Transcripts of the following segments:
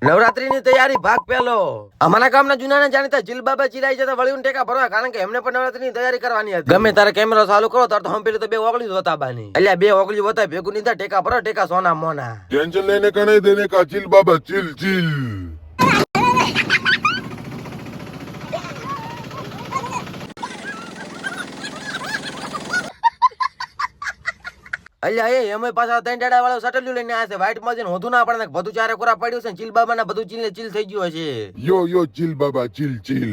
નવરાત્રીની તૈયારી ભાગ પહેલો. અમારા ગામના જૂના જાણીતા જીલબાબા ચિરાઈ જતા વળીને ટેકા ભરવા, કારણ કે એમને પણ નવરાત્રીની તૈયારી કરવાની હતી. ગમે તારે કેમેરો ચાલુ કરો તાર તો હમ પેલું તો બે ઓગળી જોતા બાની, એટલે બે ઓગળી હોતા ભેગું નહીં થાય. ટેકા ભરો, ટેકા સોના મોના. टेंशन लेने का नहीं देने का, चिल बाबा चिल चिल। અલ્યા એ એમ પાછા ત્રણ ડાડા વાળો સટલ્યું લઈને આવ્યા છે. વ્હાઈટ માં જઈને હોતું ના પડે ને બધું ચારે કોરા પડ્યું છે. ચીલબાબા ના બધું ચીલ ચીલ થઈ ગયું હશે. यो यो चिल बाबा चिल चिल।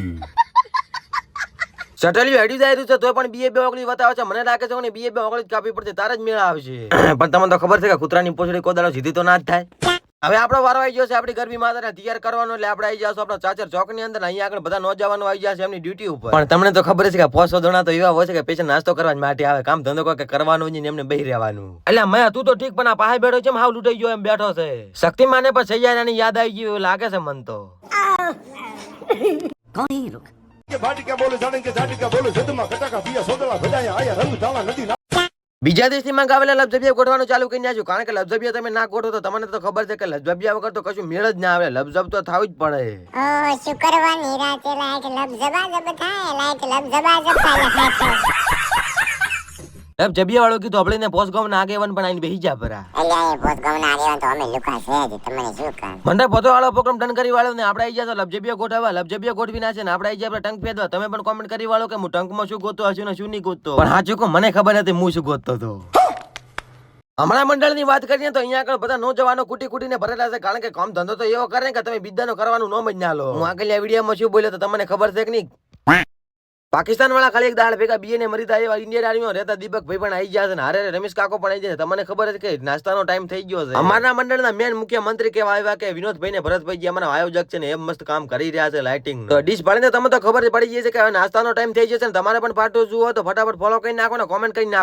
સટલ્યું હેડી જાય રહ્યું છે તો પણ બે ઓગળી બતાવે છે. મને લાગે છે કે બે ઓગળી જ કાપી પડશે તારે જ મેળ આવશે. પણ તમને તો ખબર છે કે કૂતરાની પોછડી કોદાળો સીધી તો ના જ થાય. હવે આપણો વારો આવી ગયો છે આપણી ગરબી માતાને તૈયાર કરવાનો, એટલે આપણે આવી જશું આપણા ચાચર ચોક ની અંદર. અહીંયા આગળ બધા નોજવાનો આવી જશે એમની ડ્યુટી ઉપર. પણ તમને તો ખબર છે કે 500 જણા તો એવા હોય છે કે પેશન નાસ્તો કરવા માટે આવે, કામ ધંધો કોઈ કરવાનું જ નહીં, એમને બેહી રહેવાનું. એટલે મેં તું તો ઠીક પણ આ પાસે બેઠો છે હાવ લૂંટાઈ ગયો એમ બેઠો છે. શક્તિમાને પણ સૈયારાની યાદ આવી ગઈ એવું લાગે છે મન તો. બીજા દેશથી મંગાવેલા લબઝબિયા ગોઠવાનું ચાલુ કરી નાખ્યું, કારણ કે લબઝબિયા તમે ના ગોઠવો તો તમને તો ખબર છે કે લબઝબિયા વગર તો કશું મેળ જ ના આવે. લબઝબ તો થવું જ પડે. શું કરવાની રાતે લાઈટ લબઝબાઝબ થાય, લાઈટ લબઝબાઝબ થાય. લબઝબિયા વાળો કીધું આપણે પોસ્ટ ગામ ના આગેવાન પણ આઈને બેહી જા પરા. અલ્યા એ પોત ગમના આગેવાન તો અમે લુકા છે જ, તમને શું કામ. મંડપ પોતો વાળો પ્રોગ્રામ ડન કરી વાળો ને આપણે આવી જાય તો લબઝબિયા ગોઠવવા, લબઝબિયા ગોઠવી નાખે ને આપણે આવી જાય ટંક ફેદવા. તમે પણ કોમેન્ટ કરી વાળો કે હું ટંકમાં શું ગોતતો હશું ને શું નહીં ગોતતો. પણ સાચું કહું મને ખબર હતી હું શું ગોતતો હતો. હમણાં મંડળની વાત કરીએ તો અહીંયા આગળ બધા નોજવાનો કુટી કુટીને ભરેલા છે, કારણ કે કામ ધંધો તો એવો કરે કે તમે બીજાનો કરવાનું નોમ જ ના લો. હું આગળના વિડીયોમાં શું બોલ્યો તો તમને ખબર છે કે નહીં? પાકિસ્તાન વાળા ખાલી એક દાળ ભેગા બીએ મરી જાય એવા ઇન્ડિયન આર્મીમાં રહેતા દીપક ભાઈ પણ આવી જશે ને હારે રમેશ કાકો પણ આવી જશે. તમને ખબર છે કે નાસ્તાનો ટાઈમ થઈ ગયો છે. અમારા મંડળના મેન મુખ્યમંત્રી કેવા આવ્યા કે વિનોદભાઈ ને ભરતભાઈ અમારા આયોજક છે ને એમ મસ્ત કામ કરી રહ્યા છે લાઇટિંગ તો ડીશ ભાળીને તમને તો ખબર પડી જશે કે નાસ્તાનો ટાઈમ થઈ જશે ને તમારે પણ પાર્ટ જોવો તો ફટાફટ ફોલો કરી નાખો ને કોમેન્ટ કરી નાખો.